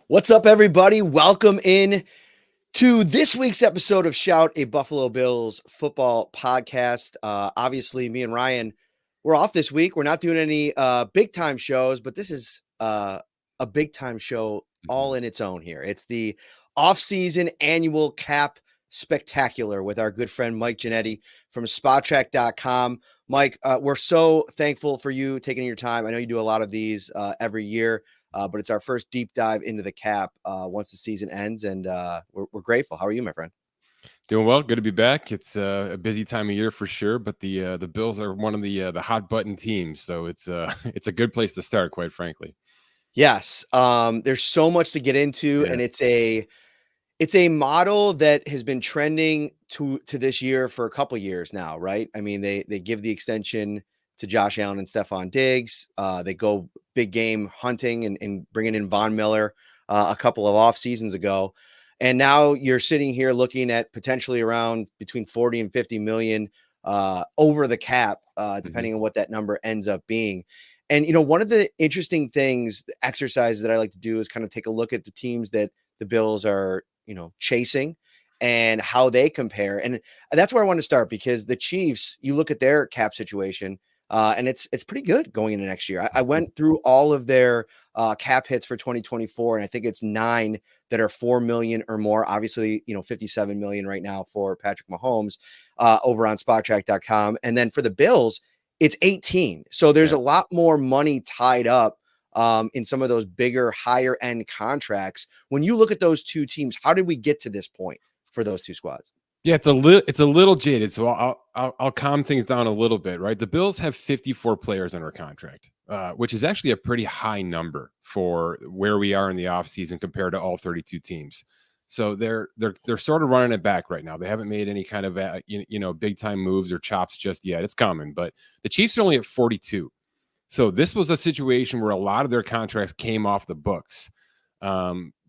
What's up, everybody? Welcome in to this week's episode of Shout, a Buffalo Bills football podcast. Obviously, me and Ryan, we're off this week. We're not doing any big time shows, but this is a big time show all in its own here. It's the off-season annual cap spectacular with our good friend Mike Ginnitti from SpotTrack.com. Mike, we're so thankful for you taking your time. I know you do a lot of these every year. But it's our first deep dive into the cap once the season ends, and we're grateful. How are you, my friend? Doing well. Good to be back. It's a busy time of year for sure, but the Bills are one of the hot button teams, so it's it's a good place to start, quite frankly. Yes, there's so much to get into, and it's a model that has been trending to this year for a couple years now, right? I mean, they give the extension to Josh Allen and Stefon Diggs. They go big game hunting and bringing in Von Miller a couple of off seasons ago. And now you're sitting here looking at potentially around between 40 and 50 million over the cap, depending on what that number ends up being. And, you know, one of the interesting things, the exercises that I like to do is kind of take a look at the teams that the Bills are, chasing and how they compare. And that's where I want to start, because the Chiefs, you look at their cap situation, and it's pretty good going into next year. I went through all of their cap hits for 2024, and I think it's 9 that are 4 million or more. Obviously, 57 million right now for Patrick Mahomes over on SpotTrack.com. And then for the Bills, it's 18. So there's a lot more money tied up in some of those bigger, higher end contracts. When you look at those two teams, how did we get to this point for those two squads? Yeah, it's a little jaded, so I'll calm things down a little bit, right? The Bills have 54 players under contract, which is actually a pretty high number for where we are in the offseason compared to all 32 teams. So they're sort of running it back right now. They haven't made any kind of big time moves or chops just yet. It's coming, but the Chiefs are only at 42. So this was a situation where a lot of their contracts came off the books.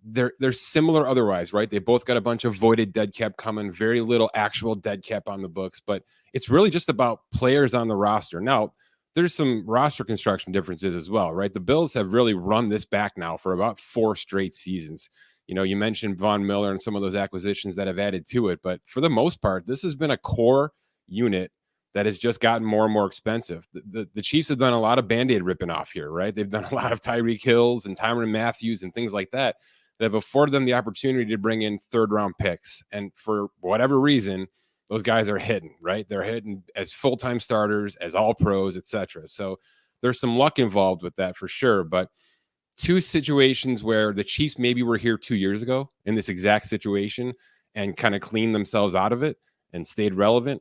They're similar otherwise, right? They both got a bunch of voided dead cap coming, very little actual dead cap on the books, but it's really just about players on the roster. Now, there's some roster construction differences as well, right? The Bills have really run this back now for about 4 straight seasons. You mentioned Von Miller and some of those acquisitions that have added to it, but for the most part, this has been a core unit that has just gotten more and more expensive. The Chiefs have done a lot of Band-Aid ripping off here, right? They've done a lot of Tyreek Hills and Tyrann Matthews and things like that have afforded them the opportunity to bring in third-round picks. And for whatever reason, those guys are hitting, right? They're hitting as full-time starters, as all pros, etc. So there's some luck involved with that for sure. But two situations where the Chiefs maybe were here 2 years ago in this exact situation and kind of cleaned themselves out of it and stayed relevant.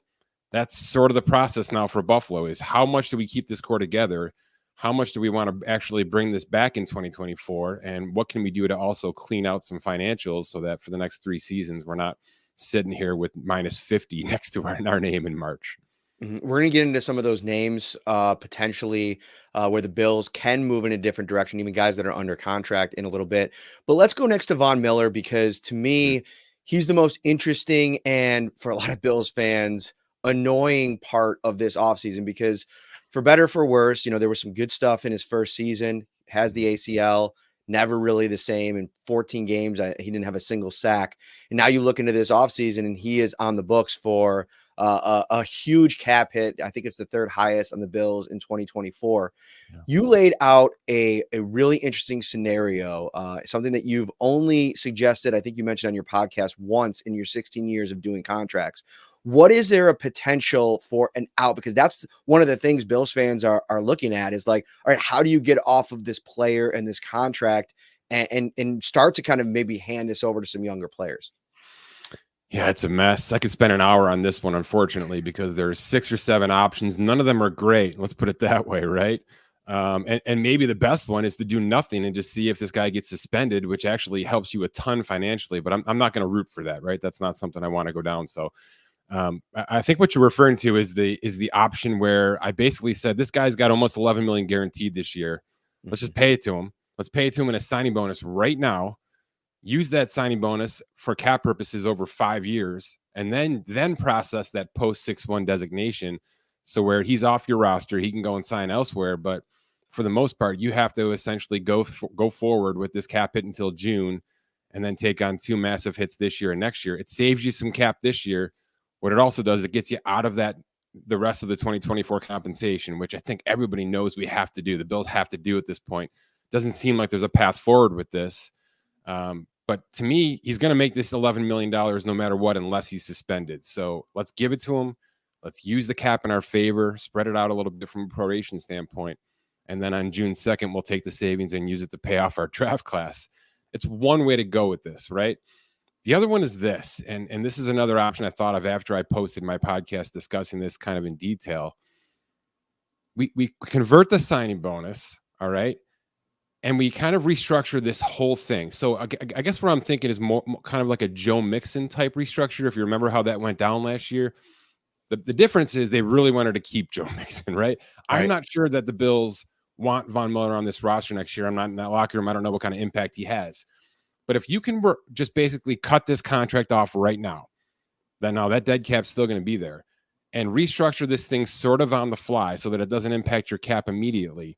That's sort of the process now for Buffalo, is how much do we keep this core together? How much do we want to actually bring this back in 2024? And what can we do to also clean out some financials so that for the next 3 seasons, we're not sitting here with minus 50 next to our name in March? We're going to get into some of those names potentially where the Bills can move in a different direction, even guys that are under contract in a little bit. But let's go next to Von Miller, because to me, he's the most interesting and, for a lot of Bills fans, annoying part of this offseason, because for better or for worse, there was some good stuff in his first season, has the ACL, never really the same. In 14 games, he didn't have a single sack. And now you look into this offseason and he is on the books for a huge cap hit. I think it's the third highest on the Bills in 2024. Yeah. You laid out a really interesting scenario, something that you've only suggested, I think you mentioned on your podcast once in your 16 years of doing contracts. What is there a potential for an out? Because that's one of the things Bills fans are looking at, is like, all right, how do you get off of this player and this contract and start to kind of maybe hand this over to some younger players? Yeah, it's a mess. I could spend an hour on this one, unfortunately, because there's 6 or 7 options. None of them are great. Let's put it that way, right? And maybe the best one is to do nothing and just see if this guy gets suspended, which actually helps you a ton financially. But I'm not going to root for that, right? That's not something I want to go down. So I think what you're referring to is the option where I basically said, this guy's got almost 11 million guaranteed this year. Let's just pay it to him. Let's pay it to him in a signing bonus right now. Use that signing bonus for cap purposes over 5 years, and then process that post 6-1 designation. So where he's off your roster, he can go and sign elsewhere. But for the most part, you have to essentially go forward with this cap hit until June and then take on 2 massive hits this year and next year. It saves you some cap this year. What it also does, it gets you out of the rest of the 2024 compensation, which I think everybody knows we have to do. The Bills have to do at this point. Doesn't seem like there's a path forward with this. But to me, he's going to make this $11 million no matter what, unless he's suspended. So let's give it to him. Let's use the cap in our favor, spread it out a little bit from a proration standpoint. And then on June 2nd, we'll take the savings and use it to pay off our draft class. It's one way to go with this, right? The other one is this, and this is another option I thought of after I posted my podcast discussing this kind of in detail. We convert the signing bonus, all right? And we kind of restructure this whole thing. So I guess what I'm thinking is more kind of like a Joe Mixon type restructure. If you remember how that went down last year, the difference is they really wanted to keep Joe Mixon, right? I'm not sure that the Bills want Von Miller on this roster next year. I'm not in that locker room. I don't know what kind of impact he has. But if you can just basically cut this contract off right now, then now that dead cap's still going to be there, and restructure this thing sort of on the fly so that it doesn't impact your cap immediately,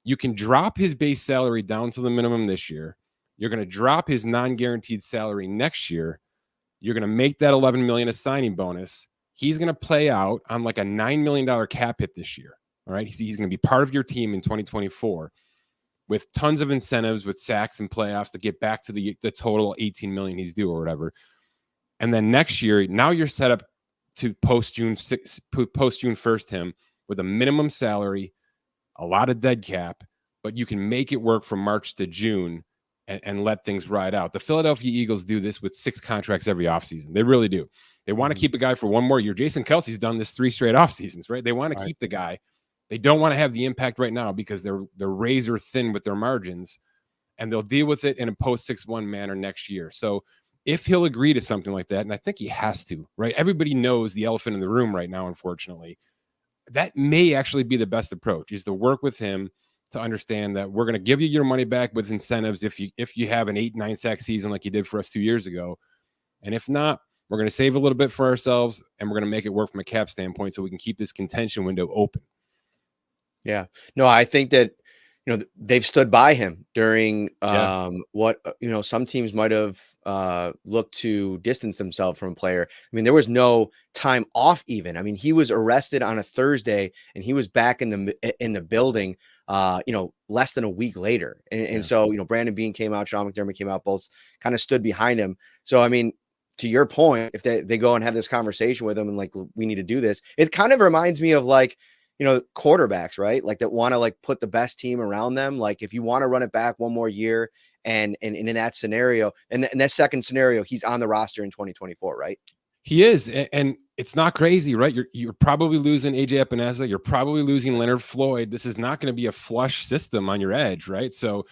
you can drop his base salary down to the minimum this year. You're going to drop his non-guaranteed salary next year. You're going to make that $11 million a signing bonus. He's going to play out on like a $9 million cap hit this year. All right. He's going to be part of your team in 2024 with tons of incentives with sacks and playoffs to get back to the total 18 million he's due or whatever. And then next year, now you're set up to post June 1st him with a minimum salary, a lot of dead cap, but you can make it work from March to June and let things ride out. The Philadelphia Eagles do this with 6 contracts every offseason. They really do. They want to keep a guy for one more year. Jason Kelsey's done this 3 straight offseasons, right? They want to keep the guy. They don't want to have the impact right now because they're razor thin with their margins, and they'll deal with it in a post 6-1 manner next year. So if he'll agree to something like that, and I think he has to, right? Everybody knows the elephant in the room right now, unfortunately. That may actually be the best approach, is to work with him to understand that we're going to give you your money back with incentives if you have an 8-9 sack season like you did for us 2 years ago. And if not, we're going to save a little bit for ourselves, and we're going to make it work from a cap standpoint so we can keep this contention window open. Yeah. No, I think that, they've stood by him during what, some teams might have looked to distance themselves from a player. I mean, there was no time off even. I mean, he was arrested on a Thursday and he was back in the building, less than a week later. And so, Brandon Beane came out, Sean McDermott came out, both kind of stood behind him. So, I mean, to your point, if they go and have this conversation with him and like, we need to do this, it kind of reminds me of like, quarterbacks, right? Like that want to like put the best team around them. Like if you want to run it back one more year and in that scenario, and in that second scenario, he's on the roster in 2024, right? He is. And it's not crazy, right? You're probably losing AJ Epinesa. You're probably losing Leonard Floyd. This is not going to be a flush system on your edge, right? So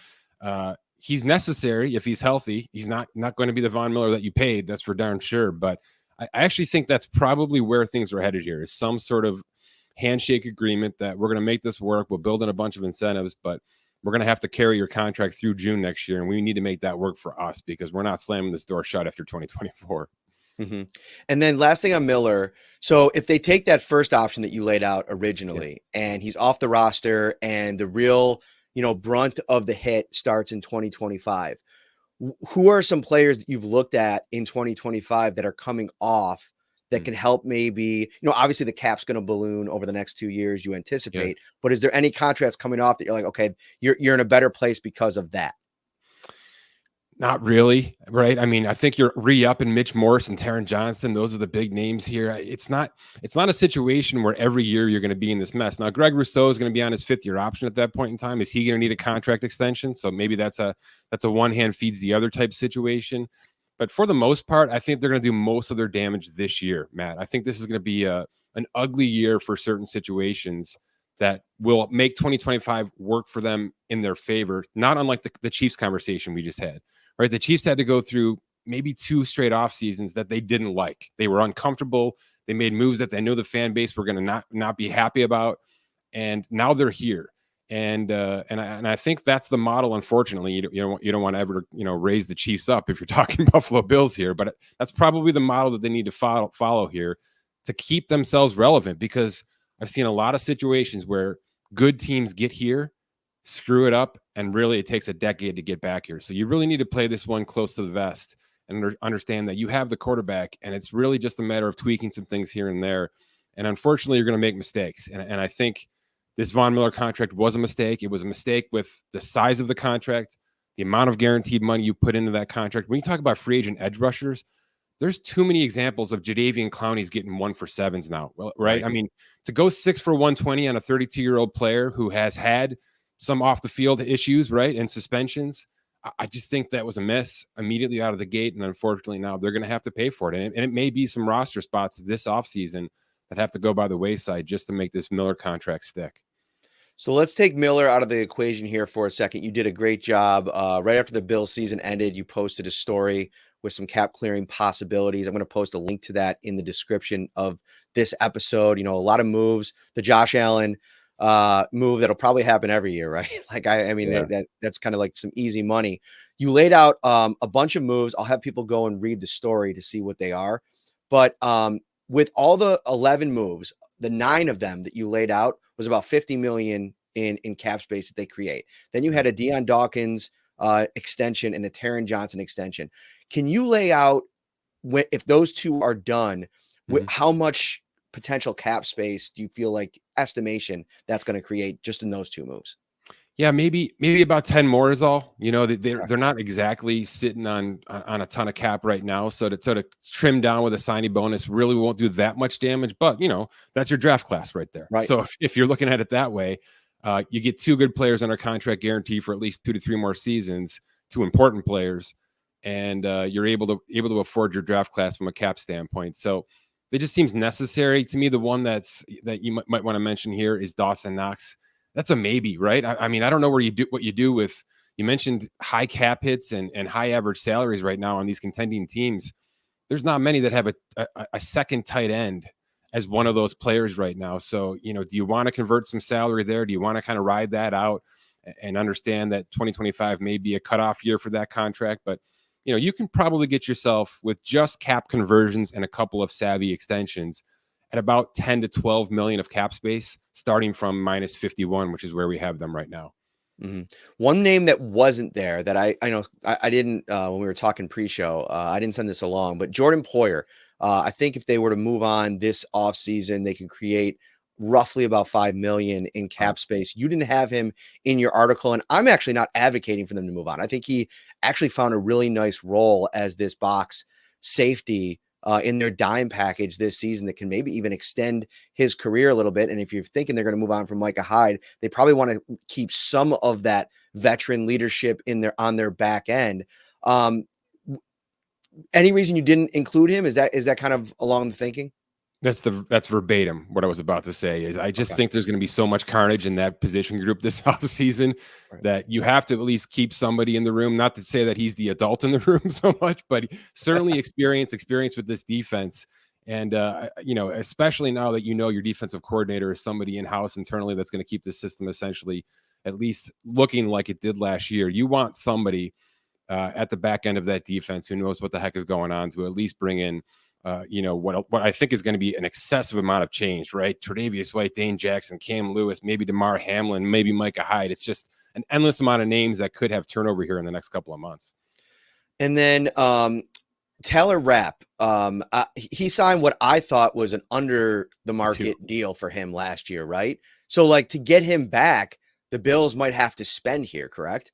he's necessary if he's healthy. He's not going to be the Von Miller that you paid. That's for darn sure. But I actually think that's probably where things are headed here, is some sort of handshake agreement that we're going to make this work. We'll build in a bunch of incentives, but we're going to have to carry your contract through June next year. And we need to make that work for us because we're not slamming this door shut after 2024. Mm-hmm. And then last thing on Miller. So if they take that first option that you laid out originally and he's off the roster and the real, brunt of the hit starts in 2025, who are some players that you've looked at in 2025 that are coming off that can help maybe, obviously the cap's going to balloon over the next 2 years, you anticipate, but is there any contracts coming off that you're like, okay, you're in a better place because of that? Not really, right? I mean, I think you're re-upping Mitch Morse and Taron Johnson. Those are the big names here. It's not a situation where every year you're going to be in this mess. Now, Greg Rousseau is going to be on his 5th-year option at that point in time. Is he going to need a contract extension? So maybe that's a one hand feeds the other type situation. But for the most part, I think they're going to do most of their damage this year, Matt. I think this is going to be an ugly year for certain situations that will make 2025 work for them in their favor, not unlike the Chiefs conversation we just had, right? The Chiefs had to go through maybe 2 straight off seasons that they didn't like. They were uncomfortable. They made moves that they knew the fan base were going to not be happy about. And now they're here. And I think that's the model. Unfortunately, you don't want to ever raise the Chiefs up if you're talking Buffalo Bills here, but that's probably the model that they need to follow here to keep themselves relevant. Because I've seen a lot of situations where good teams get here screw it up, and really it takes a decade to get back here. So you really need to play this one close to the vest and understand that you have the quarterback, and it's really just a matter of tweaking some things here and there. And unfortunately, you're going to make mistakes. And I think this Von Miller contract was a mistake. It was a mistake with the size of the contract, the amount of guaranteed money you put into that contract. When you talk about free agent edge rushers, there's too many examples of Jadeveon Clowney's getting 1-for-7s now, well, right? I mean, to go 6 for 120 on a 32-year-old player who has had some off the field issues, right, and suspensions, I just think that was a miss immediately out of the gate. And unfortunately, now they're going to have to pay for it. And it may be some roster spots this offseason that have to go by the wayside just to make this Miller contract stick. So let's take Miller out of the equation here for a second. You did a great job. Right after the Bills season ended, you posted a story with some cap clearing possibilities. I'm going to post a link to that in the description of this episode. You know, a lot of moves. The Josh Allen move that'll probably happen every year, right? Like, I mean, that's kind of like some easy money. You laid out a bunch of moves. I'll have people go and read the story to see what they are. But with all the 11 moves, the 9 of them that you laid out was about $50 million in cap space that they create. Then you had a Deion Dawkins extension and a Taron Johnson extension. Can you lay out if those two are done, how much potential cap space do you feel like estimation that's going to create just in those 2 moves? Yeah, maybe about 10 more is all. You know, they're not exactly sitting on a ton of cap right now. So to sort of trim down with a signing bonus really won't do that much damage. But, you know, that's your draft class right there. Right. So if you're looking at it that way, you get 2 good players under contract guarantee for at least 2 to 3 more seasons, 2 important players, and you're able to afford your draft class from a cap standpoint. So it just seems necessary to me. The one that you might want to mention here is Dawson Knox. That's a maybe, right? I mean, I don't know what you do with, you mentioned high cap hits and high average salaries right now on these contending teams. There's not many that have a second tight end as one of those players right now. So, you know, do you want to convert some salary there? Do you want to kind of ride that out and understand that 2025 may be a cutoff year for that contract? But, you know, you can probably get yourself with just cap conversions and a couple of savvy extensions at about 10 to 12 million of cap space, starting from minus 51, which is where we have them right now. One name that wasn't there that I know I didn't when we were talking pre-show, I didn't send this along, but Jordan Poyer. I think if they were to move on this offseason, they can create roughly about 5 million in cap space. You didn't have him in your article, and I'm actually not advocating for them to move on. I think he actually found a really nice role as this box safety in their dime package this season that can maybe even extend his career a little bit. And if you're thinking they're going to move on from Micah Hyde, they probably want to keep some of that veteran leadership on their back end. Any reason you didn't include him? Is that kind of along the thinking? That's verbatim what I was about to say. Is I just think there's going to be so much carnage in that position group this offseason that you have to at least keep somebody in the room. Not to say that he's the adult in the room so much, but certainly experience with this defense. And you know, especially now that you know your defensive coordinator is somebody in-house internally that's going to keep the system essentially at least looking like it did last year. You want somebody at the back end of that defense who knows what the heck is going on to at least bring in you know, what I think is going to be an excessive amount of change, right? Tre'Davious White, Dane Jackson, Cam Lewis, maybe DeMar Hamlin, maybe Micah Hyde. It's just an endless amount of names that could have turnover here in the next couple of months. And then Taylor Rapp, he signed what I thought was an under the market deal for him last year, right? So like to get him back, the Bills might have to spend here, correct?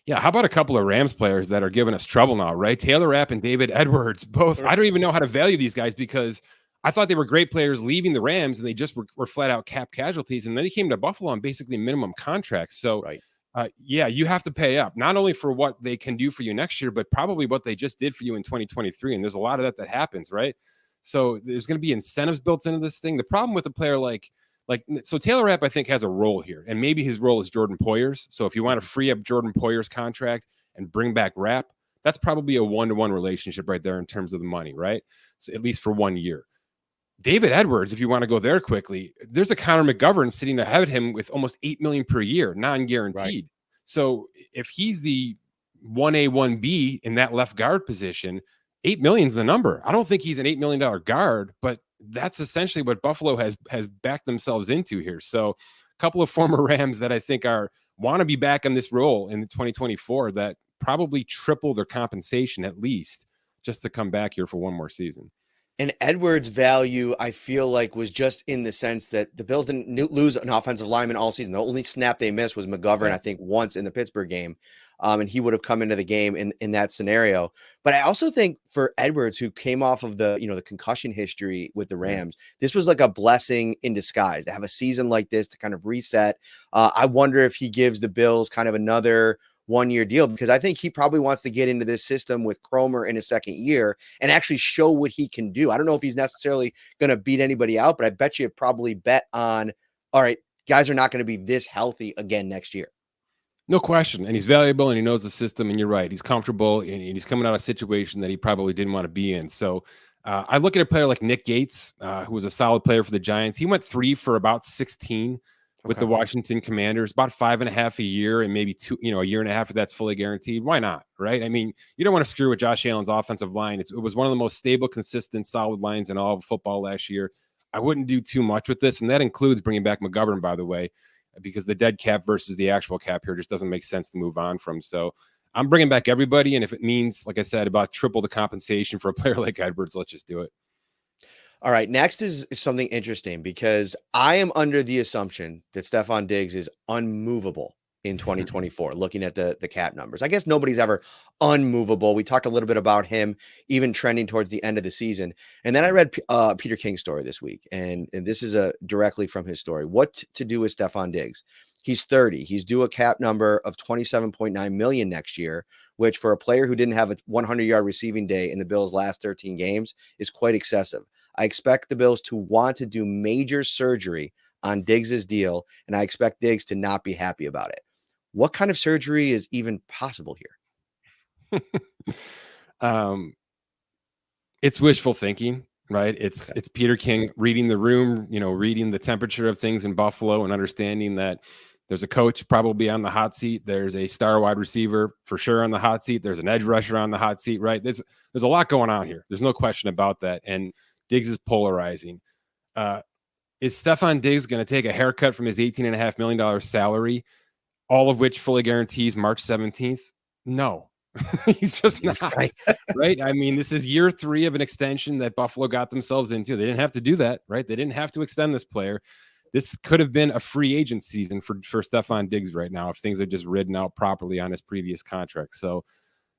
Yeah, how about a couple of Rams players that are giving us trouble now, right? Taylor Rapp and David Edwards, both. I don't even know how to value these guys because I thought they were great players leaving the Rams and they just were flat out cap casualties. And then he came to Buffalo on basically minimum contracts. So, yeah, you have to pay up, not only for what they can do for you next year, but probably what they just did for you in 2023. And there's a lot of that happens, right? So there's going to be incentives built into this thing. The problem with a player so Taylor Rapp, I think, has a role here, and maybe his role is Jordan Poyer's. So if you want to free up Jordan Poyer's contract and bring back Rapp, that's probably a 1-to-1 relationship right there in terms of the money, right? So at least for 1 year. David Edwards, if you want to go there quickly, there's a Connor McGovern sitting ahead of him with almost $8 million per year, non-guaranteed. Right. So if he's the 1A, 1B in that left guard position, $8 million is the number. I don't think he's an $8 million guard, but that's essentially what Buffalo has backed themselves into here. So couple of former Rams that I think want to be back in this role in 2024 that probably triple their compensation at least just to come back here for one more season. And Edwards' value, I feel like, was just in the sense that the Bills didn't lose an offensive lineman all season. The only snap they missed was McGovern, I think, once in the Pittsburgh game. And he would have come into the game in that scenario. But I also think for Edwards, who came off of the concussion history with the Rams, this was like a blessing in disguise to have a season like this to kind of reset. I wonder if he gives the Bills kind of another one-year deal, because I think he probably wants to get into this system with Cromer in his second year and actually show what he can do. I don't know if he's necessarily going to beat anybody out, but I bet you probably bet on, all right, guys are not going to be this healthy again next year. No question. And he's valuable and he knows the system. And you're right. He's comfortable and he's coming out of a situation that he probably didn't want to be in. So I look at a player like Nick Gates, who was a solid player for the Giants. He went 3 for about 16 with the Washington Commanders, about 5.5 a year, and maybe a year and a half of that's fully guaranteed. Why not? Right. I mean, you don't want to screw with Josh Allen's offensive line. It was one of the most stable, consistent, solid lines in all of football last year. I wouldn't do too much with this. And that includes bringing back McGovern, by the way, because the dead cap versus the actual cap here just doesn't make sense to move on from. So I'm bringing back everybody. And if it means, like I said, about triple the compensation for a player like Edwards, let's just do it. All right. Next is something interesting, because I am under the assumption that Stefon Diggs is unmovable in 2024, looking at the cap numbers. I guess nobody's ever unmovable. We talked a little bit about him even trending towards the end of the season. And then I read Peter King's story this week, and this is directly from his story. What to do with Stefon Diggs? He's 30. He's due a cap number of $27.9 million next year, which for a player who didn't have a 100-yard receiving day in the Bills' last 13 games is quite excessive. I expect the Bills to want to do major surgery on Diggs's deal, and I expect Diggs to not be happy about it. What kind of surgery is even possible here? It's wishful thinking, right? It's Peter King reading the room, reading the temperature of things in Buffalo and understanding that there's a coach probably on the hot seat. There's a star wide receiver for sure on the hot seat. There's an edge rusher on the hot seat, right? There's a lot going on here. There's no question about that. And Diggs is polarizing. Is Stefon Diggs going to take a haircut from his $18.5 million salary, all of which fully guarantees March 17th? No, he's just not. Right. I mean, this is year 3 of an extension that Buffalo got themselves into. They didn't have to do that, right? They didn't have to extend this player. This could have been a free agent season for Stefon Diggs right now if things had just ridden out properly on his previous contract. So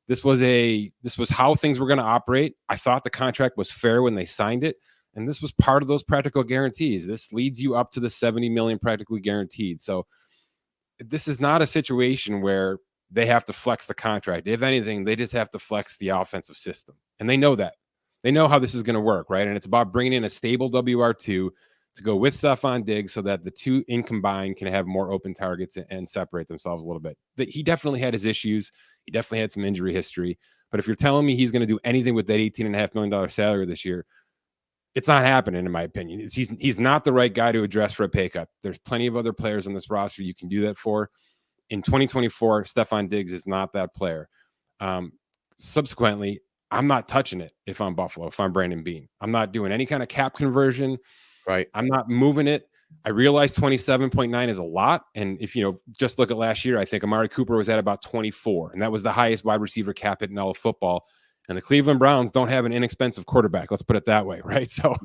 this was how things were going to operate. I thought the contract was fair when they signed it, and this was part of those practical guarantees. This leads you up to the $70 million practically guaranteed. So this is not a situation where they have to flex the contract. If anything, they just have to flex the offensive system, and they know that. They know how this is going to work, right? And it's about bringing in a stable WR2 to go with Stefon Diggs so that the two in combined can have more open targets and separate themselves a little bit. He definitely had his issues. He definitely had some injury history. But if you're telling me he's going to do anything with that $18.5 million salary this year, it's not happening, in my opinion. He's not the right guy to address for a pay cut. There's plenty of other players on this roster you can do that for. In 2024, Stefon Diggs is not that player. Subsequently, I'm not touching it if I'm Buffalo, if I'm Brandon Beane. I'm not doing any kind of cap conversion. Right. I'm not moving it. I realize 27.9 is a lot. And if, just look at last year, I think Amari Cooper was at about 24, and that was the highest wide receiver cap hit in all of football. And the Cleveland Browns don't have an inexpensive quarterback. Let's put it that way. Right. So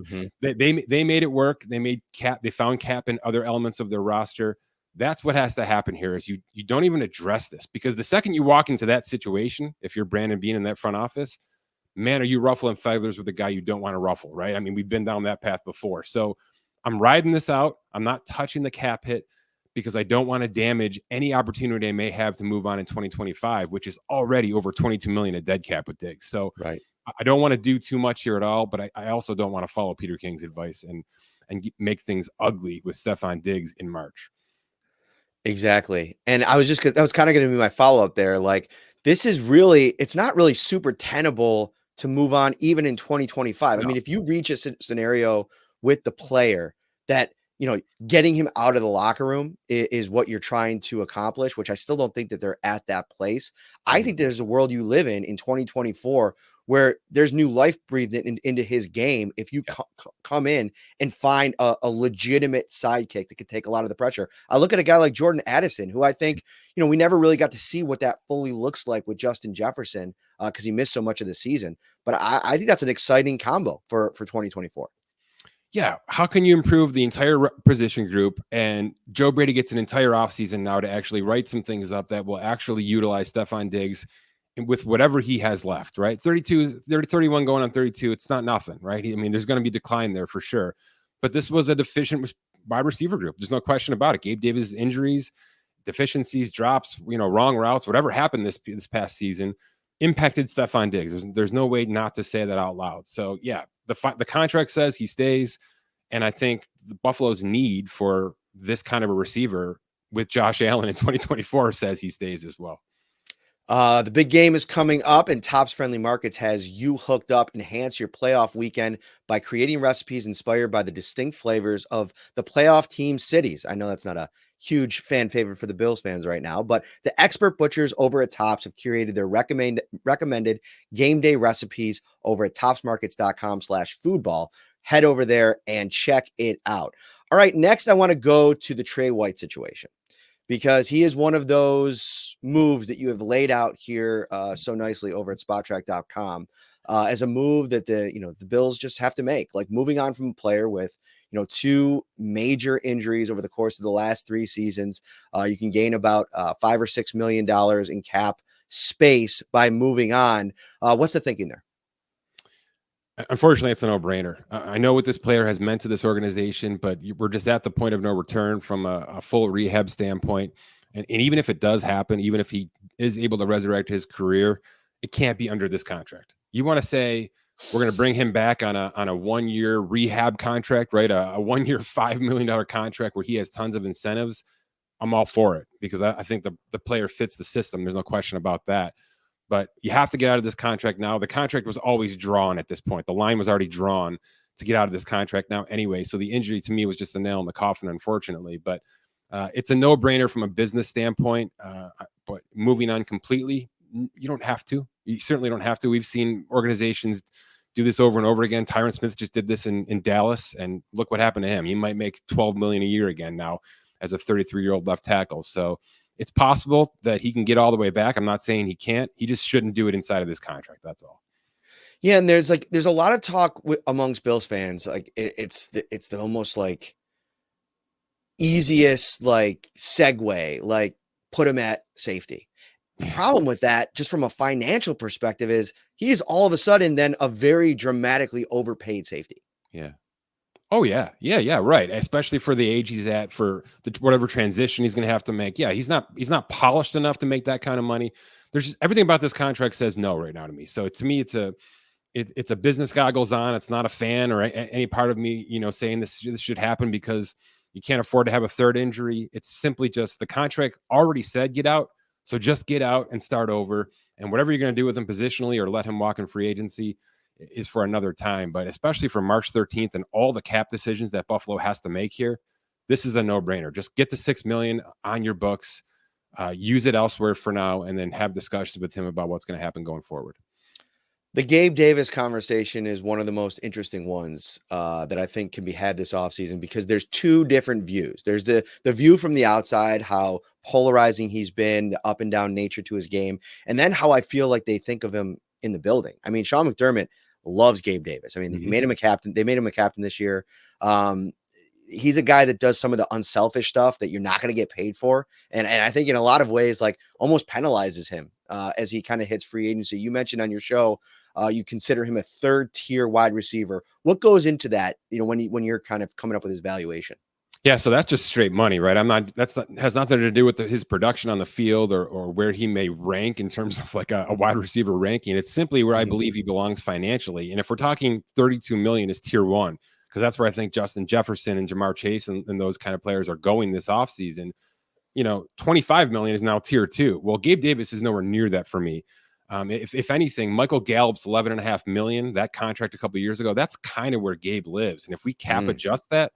they made it work. They found cap in other elements of their roster. That's what has to happen here is you don't even address this, because the second you walk into that situation, if you're Brandon Beane in that front office, man, are you ruffling feathers with a guy you don't want to ruffle, right? I mean, we've been down that path before. So I'm riding this out. I'm not touching the cap hit because I don't want to damage any opportunity I may have to move on in 2025, which is already over $22 million of dead cap with Diggs. So I don't want to do too much here at all, but I also don't want to follow Peter King's advice and make things ugly with Stefon Diggs in March. Exactly. And that was kind of going to be my follow-up there. Like, this is really, it's not really super tenable to move on even in 2025. No. I mean, if you reach a scenario with the player that, getting him out of the locker room is what you're trying to accomplish, which I still don't think that they're at that place. I think there's a world you live in 2024 where there's new life breathed into his game if you come in and find a legitimate sidekick that could take a lot of the pressure. I look at a guy like Jordan Addison, who I think, we never really got to see what that fully looks like with Justin Jefferson because he missed so much of the season. But I think that's an exciting combo for 2024. Yeah, how can you improve the entire position group? And Joe Brady gets an entire offseason now to actually write some things up that will actually utilize Stefon Diggs with whatever he has left, right? 31 going on 32, it's not nothing, right? I mean, there's going to be decline there for sure. But this was a deficient wide receiver group. There's no question about it. Gabe Davis' injuries, deficiencies, drops, wrong routes, whatever happened this past season impacted Stefon Diggs. There's no way not to say that out loud. So, yeah, the contract says he stays, and I think the Buffalo's need for this kind of a receiver with Josh Allen in 2024 says he stays as well. The big game is coming up, and Tops Friendly Markets has you hooked up. Enhance your playoff weekend by creating recipes inspired by the distinct flavors of the playoff team cities. I know that's not a huge fan favorite for the Bills fans right now, but the expert butchers over at Tops have curated their recommended game day recipes over at topsmarkets.com/foodball. Head over there and check it out. All right, next I want to go to the Trey White situation, because he is one of those moves that you have laid out here so nicely over at spottrack.com as a move that the Bills just have to make, like moving on from a player with, two major injuries over the course of the last 3 seasons. You can gain about $5 or $6 million in cap space by moving on. What's the thinking there? Unfortunately, it's a no-brainer. I know what this player has meant to this organization, but we're just at the point of no return from a full rehab standpoint. And even if it does happen, even if he is able to resurrect his career, it can't be under this contract. You want to say we're going to bring him back on a 1-year rehab contract, right? A 1-year, $5 million contract where he has tons of incentives. I'm all for it, because I think the player fits the system. There's no question about that. But you have to get out of this contract now. The contract was always drawn at this point. The line was already drawn to get out of this contract now anyway. So the injury to me was just a nail in the coffin, unfortunately. But it's a no-brainer from a business standpoint. But moving on completely, you don't have to. You certainly don't have to. We've seen organizations do this over and over again. Tyron Smith just did this in Dallas, and look what happened to him. He might make $12 million a year again now as a 33-year-old left tackle. So it's possible that he can get all the way back. I'm not saying he can't. He just shouldn't do it inside of this contract. That's all. Yeah, and there's a lot of talk amongst Bills fans. Like it's the almost like easiest segue, like put him at safety. The problem with that, just from a financial perspective, is he is all of a sudden then a very dramatically overpaid safety. Yeah. Oh, yeah. Yeah, right. Especially for the age he's at, for whatever transition he's going to have to make. Yeah, he's not polished enough to make that kind of money. There's just, everything about this contract says no right now to me. So to me, it's a business goggles on. It's not a fan or any part of me, saying this should happen because you can't afford to have a third injury. It's simply just the contract already said get out. So just get out and start over. And whatever you're going to do with him positionally or let him walk in free agency is for another time. But especially for March 13th and all the cap decisions that Buffalo has to make here, this is a no-brainer. Just get the $6 million on your books, use it elsewhere for now, and then have discussions with him about what's going to happen going forward. The Gabe Davis conversation is one of the most interesting ones that I think can be had this offseason, because there's 2 different views. There's the view from the outside, how polarizing he's been, the up and down nature to his game, and then how I feel like they think of him in the building. I mean, Sean McDermott loves Gabe Davis. I mean, he made him a captain. They made him a captain this year. He's a guy that does some of the unselfish stuff that you're not going to get paid for. And I think in a lot of ways, almost penalizes him as he kind of hits free agency. You mentioned on your show, you consider him a 3rd-tier wide receiver. What goes into that, when you're kind of coming up with his valuation? Yeah, so that's just straight money, right? Has nothing to do with his production on the field or where he may rank in terms of a wide receiver ranking. It's simply where I believe he belongs financially. And if we're talking $32 million is tier 1, because that's where I think Justin Jefferson and Jamar Chase and those kind of players are going this offseason. $25 million is now tier 2. Well, Gabe Davis is nowhere near that for me. If anything, Michael Gallup's $11.5 million, that contract a couple of years ago, that's kind of where Gabe lives. And if we cap adjust that,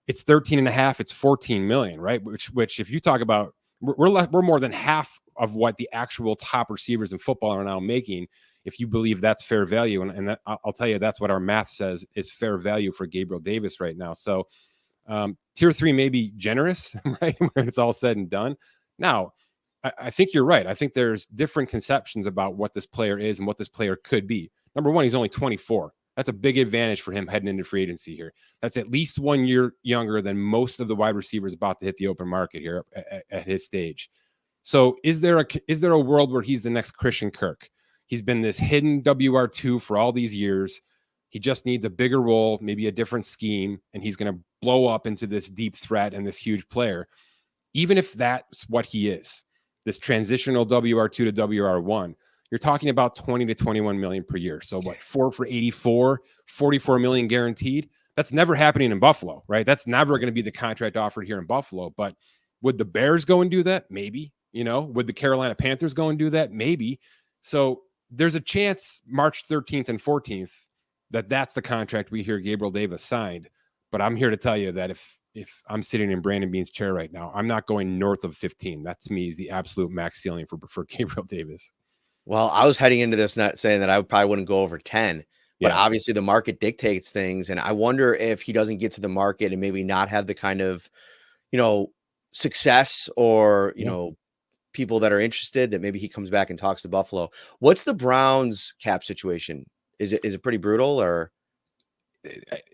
it's 13 and a half, it's 14 million, right? Which if you talk about, we're more than half of what the actual top receivers in football are now making, if you believe that's fair value. And that, I'll tell you, that's what our math says is fair value for Gabriel Davis right now. So tier 3 may be generous, right, when it's all said and done. Now, I think you're right. I think there's different conceptions about what this player is and what this player could be. Number one, he's only 24. That's a big advantage for him heading into free agency here. That's at least 1 year younger than most of the wide receivers about to hit the open market here at his stage. So is there a world where he's the next Christian Kirk? He's been this hidden WR2 for all these years. He just needs a bigger role, maybe a different scheme, and he's going to blow up into this deep threat and this huge player. Even if that's what he is, this transitional WR2 to WR1, you're talking about 20 to 21 million per year. So what, 4 for 84, 44 million guaranteed? That's never happening in Buffalo, right? That's never going to be the contract offered here in Buffalo. But would the Bears go and do that? Maybe. Would the Carolina Panthers go and do that? Maybe. So there's a chance March 13th and 14th that's the contract we hear Gabriel Davis signed. But I'm here to tell you that if I'm sitting in Brandon Beane's chair right now, I'm not going north of 15. That to me is the absolute max ceiling for Gabriel Davis. Well, I was heading into this not saying that I probably wouldn't go over 10, but obviously the market dictates things. And I wonder if he doesn't get to the market and maybe not have the kind of, success or, people that are interested, that maybe he comes back and talks to Buffalo. What's the Browns cap situation? Is it pretty brutal, or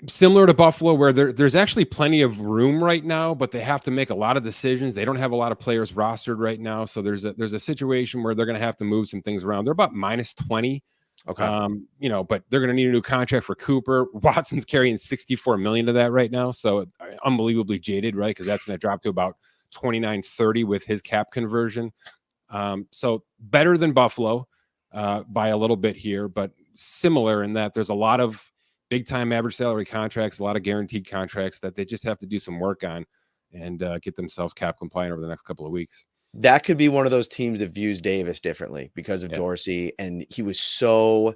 similar to Buffalo, where there's actually plenty of room right now, but they have to make a lot of decisions. They don't have a lot of players rostered right now. So there's a situation where they're going to have to move some things around. They're about minus 20. Okay. But they're going to need a new contract for Cooper. Watson's carrying 64 million to that right now. So unbelievably jaded, right? Because that's going to drop to about 29-30 with his cap conversion. So better than Buffalo by a little bit here, but similar in that there's a lot of big time average salary contracts, a lot of guaranteed contracts that they just have to do some work on and get themselves cap compliant over the next couple of weeks. That could be one of those teams that views Davis differently because of Dorsey. And he was so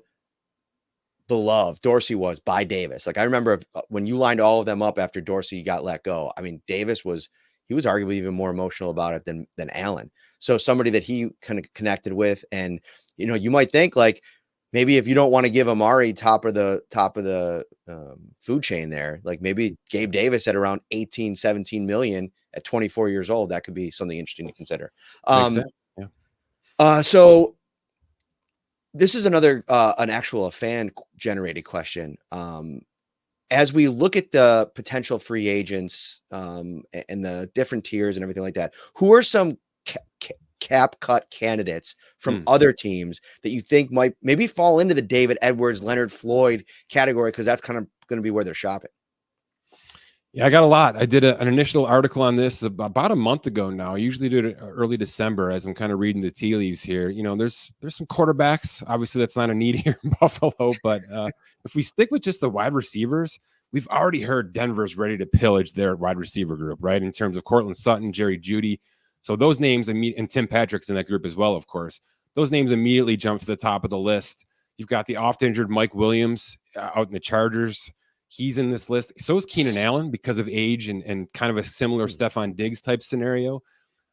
beloved. Dorsey was by Davis. Like I remember when you lined all of them up after Dorsey got let go, I mean, Davis was arguably even more emotional about it than Allen. So somebody that he kind of connected with, and, you might think like, maybe if you don't want to give Amari top of the food chain there, like maybe Gabe Davis at around 18, 17 million at 24 years old, that could be something interesting to consider. So this is another, an actual fan generated question. As we look at the potential free agents and the different tiers and everything like that, who are some cap cut candidates from other teams that you think might maybe fall into the David Edwards, Leonard Floyd category? Because that's kind of going to be where they're shopping. Yeah, I got a lot. I did an initial article on this about a month ago now. I usually do it early December as I'm kind of reading the tea leaves here. There's some quarterbacks. Obviously, that's not a need here in Buffalo. But if we stick with just the wide receivers, we've already heard Denver's ready to pillage their wide receiver group, right? In terms of Cortland Sutton, Jerry Jeudy. So those names, and Tim Patrick's in that group as well, of course. Those names immediately jump to the top of the list. You've got the oft-injured Mike Williams out in the Chargers. He's in this list. So is Keenan Allen because of age and kind of a similar Stefon Diggs type scenario.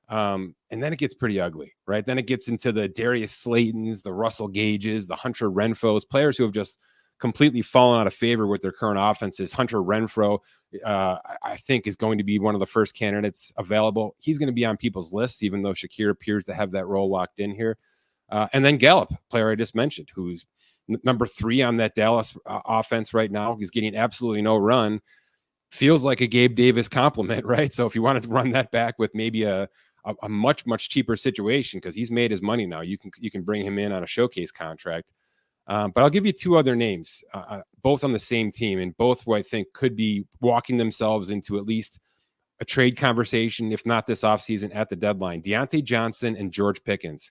And then it gets pretty ugly, right? Then it gets into the Darius Slaytons, the Russell Gages, the Hunter Renfros, players who have just completely fallen out of favor with their current offenses. Hunter Renfro, I think, is going to be one of the first candidates available. He's going to be on people's lists, even though Shakir appears to have that role locked in here. And then Gallup, player I just mentioned, who's number 3 on that Dallas offense right now. He's getting absolutely no run. Feels like a Gabe Davis compliment, right? So if you wanted to run that back with maybe a much, much cheaper situation, because he's made his money now, you can bring him in on a showcase contract. But I'll give you 2 other names, both on the same team, and both who I think could be walking themselves into at least a trade conversation, if not this offseason at the deadline. Deontay Johnson and George Pickens.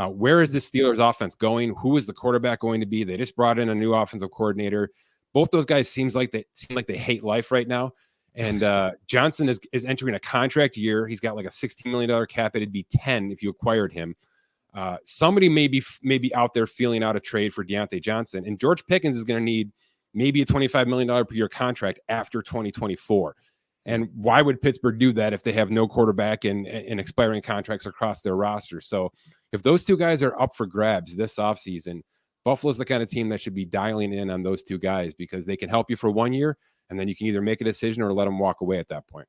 Where is the Steelers offense going? Who is the quarterback going to be? They just brought in a new offensive coordinator. Both those guys seem like they hate life right now. And Johnson is entering a contract year. He's got like a $16 million cap. It'd be 10 if you acquired him. Somebody may be out there feeling out a trade for Deontay Johnson. And George Pickens is going to need maybe a $25 million per year contract after 2024. And why would Pittsburgh do that if they have no quarterback and expiring contracts across their roster? So if those two guys are up for grabs this offseason, Buffalo's the kind of team that should be dialing in on those two guys because they can help you for 1 year, and then you can either make a decision or let them walk away at that point.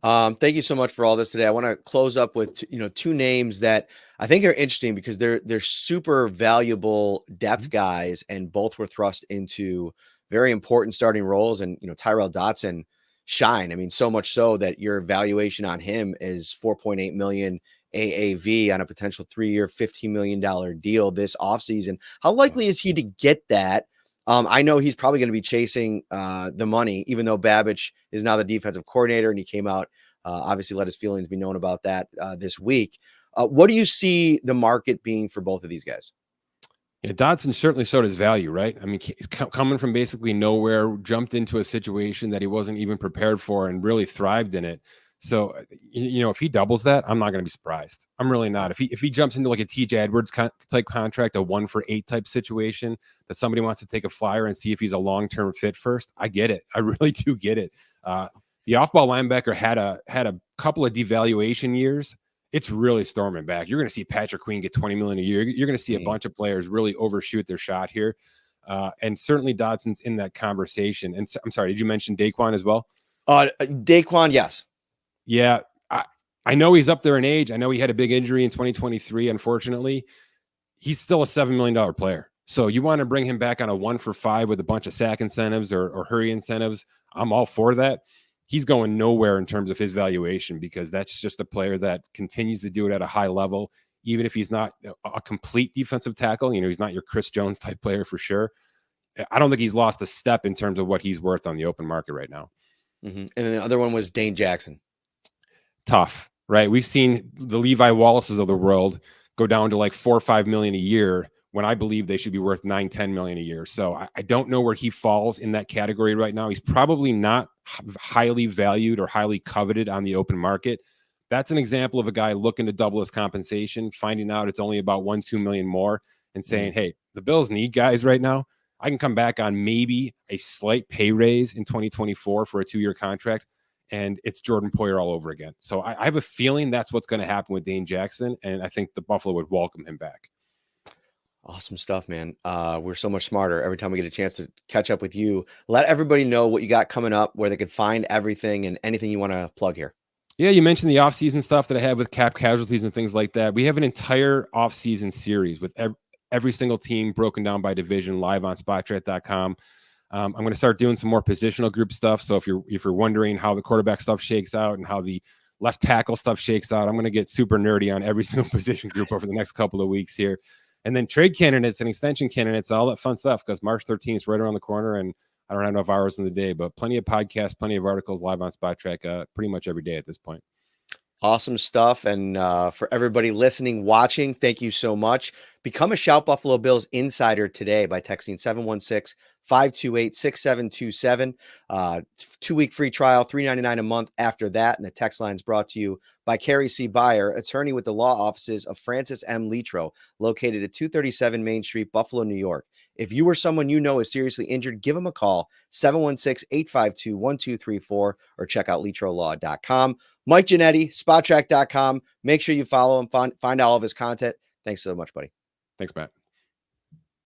Thank you so much for all this today. I want to close up with two names that I think are interesting because they're super valuable depth guys, and both were thrust into very important starting roles. And Tyrell Dotson shine. I mean, so much so that your valuation on him is 4.8 million AAV on a potential 3-year, $15 million deal this offseason. How likely is he to get that? I know he's probably going to be chasing the money, even though Babbage is now the defensive coordinator, and he came out, obviously let his feelings be known about that this week. What do you see the market being for both of these guys? Yeah, Dodson certainly showed his value, right? I mean, he's coming from basically nowhere, jumped into a situation that he wasn't even prepared for and really thrived in it. So, if he doubles that, I'm not going to be surprised. I'm really not. If he jumps into like a TJ Edwards type contract, a 1-for-8 type situation that somebody wants to take a flyer and see if he's a long-term fit first, I get it. I really do get it. The off-ball linebacker had a couple of devaluation years. It's really storming back. You're going to see Patrick Queen get $20 million a year. You're going to see a bunch of players really overshoot their shot here. And certainly Dodson's in that conversation. And I'm sorry, did you mention Daquan as well? Daquan, yes. Yeah, I know he's up there in age. I know he had a big injury in 2023, unfortunately. He's still a $7 million player. So you want to bring him back on a 1-for-5 with a bunch of sack incentives or hurry incentives. I'm all for that. He's going nowhere in terms of his valuation because that's just a player that continues to do it at a high level, even if he's not a complete defensive tackle. He's not your Chris Jones type player for sure. I don't think he's lost a step in terms of what he's worth on the open market right now. Mm-hmm. And then the other one was Dane Jackson. Tough, right? We've seen the Levi Wallaces of the world go down to like $4 or $5 million a year when I believe they should be worth $9-10 million a year. So I don't know where he falls in that category right now. He's probably not highly valued or highly coveted on the open market. That's an example of a guy looking to double his compensation, finding out it's only about $1-2 million more and saying, hey, the Bills need guys right now. I can come back on maybe a slight pay raise in 2024 for a 2-year contract. And it's Jordan Poyer all over again. So I have a feeling that's what's going to happen with Dane Jackson. And I think the Buffalo would welcome him back. Awesome stuff, man. We're so much smarter every time we get a chance to catch up with you. Let everybody know what you got coming up, where they can find everything and anything you want to plug here. Yeah, you mentioned the offseason stuff that I have with cap casualties and things like that. We have an entire offseason series with every single team broken down by division live on SpotTrack.com. I'm going to start doing some more positional group stuff. So if you're wondering how the quarterback stuff shakes out and how the left tackle stuff shakes out, I'm going to get super nerdy on every single position group over the next couple of weeks here. And then trade candidates and extension candidates, all that fun stuff, because March 13th is right around the corner, and I don't have enough hours in the day, but plenty of podcasts, plenty of articles live on Spot Track pretty much every day at this point. Awesome stuff. And for everybody listening, watching, thank you so much. Become a Shout Buffalo Bills insider today by texting 716-528-6727. 2-week free trial, $3.99 a month after that. And the text line is brought to you by Carrie C. Beyer, attorney with the law offices of Francis M. Litro, located at 237 Main Street, Buffalo, New York. If you or someone you know is seriously injured, give them a call, 716-852-1234, or check out litrolaw.com. Mike Ginnitti, SpotTrack.com. Make sure you follow him, find all of his content. Thanks so much, buddy. Thanks, Matt.